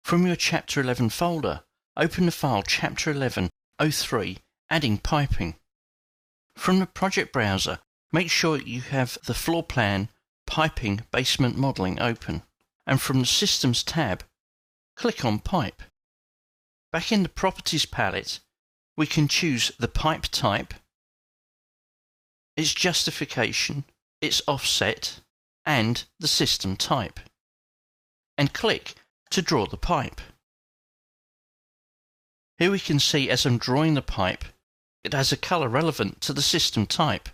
From your Chapter 11 folder, open the file Chapter 11.03 Adding Piping. From the project browser, make sure you have the floor plan Piping Basement Modelling open, and from the Systems tab, click on Pipe. Back in the Properties palette, we can choose the pipe type, its justification, its offset, and the system type, and click to draw the pipe. Here we can see as I'm drawing the pipe, it has a colour relevant to the system type.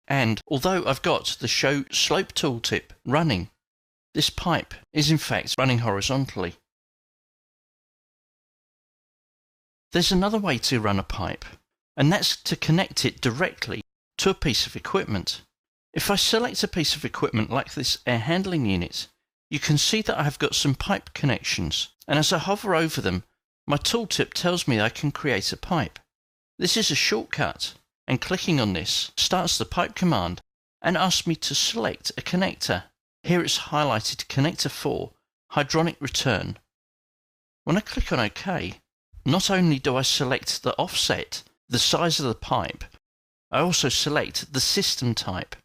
And although I've got the Show Slope tooltip running, this pipe is in fact running horizontally. There's another way to run a pipe, and that's to connect it directly to a piece of equipment. If I select a piece of equipment like this air handling unit, you can see that I have got some pipe connections, and as I hover over them, my tooltip tells me I can create a pipe. This is a shortcut, and clicking on this starts the pipe command and asks me to select a connector. Here it's highlighted Connector 4, Hydronic Return. When I click on OK, not only do I select the offset, the size of the pipe, I also select the system type.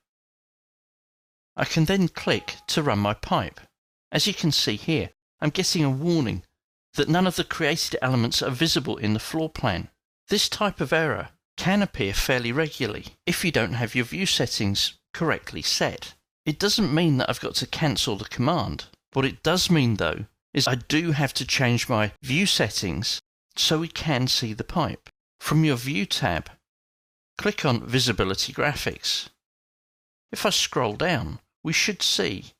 I can then click to run my pipe. As you can see here, I'm getting a warning that none of the created elements are visible in the floor plan. This type of error can appear fairly regularly if you don't have your view settings correctly set. It doesn't mean that I've got to cancel the command. What it does mean though is I do have to change my view settings so we can see the pipe. From your View tab, click on Visibility Graphics. If I scroll down, we should see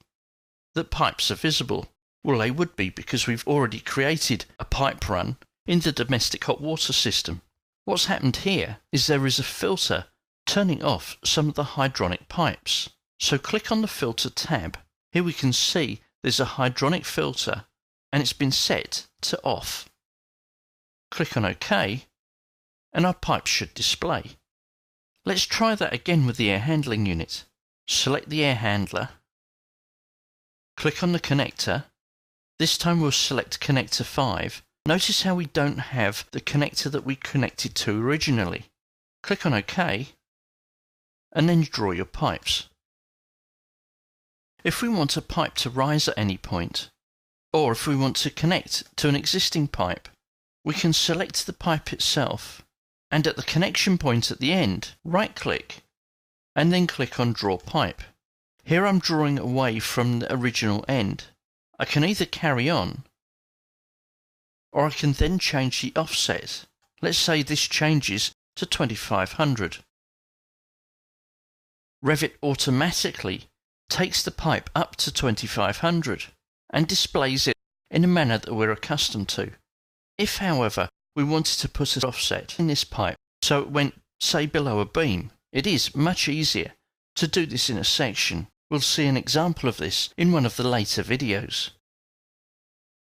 that pipes are visible. Well, they would be because we've already created a pipe run in the domestic hot water system. What's happened here is there is a filter turning off some of the hydronic pipes. So click on the Filter tab. Here we can see there's a hydronic filter and it's been set to off. Click on OK and our pipes should display. Let's try that again with the air handling unit. Select the air handler. Click on the connector. This time we'll select connector 5. Notice how we don't have the connector that we connected to originally. Click on OK and then draw your pipes. If we want a pipe to rise at any point, or if we want to connect to an existing pipe, we can select the pipe itself and at the connection point at the end, right click and then click on Draw Pipe. Here I'm drawing away from the original end. I can either carry on or I can then change the offset. Let's say this changes to 2500. Revit automatically takes the pipe up to 2500 and displays it in a manner that we're accustomed to. If, however, we wanted to put an offset in this pipe so it went, say, below a beam, it is much easier to do this in a section. We'll see an example of this in one of the later videos.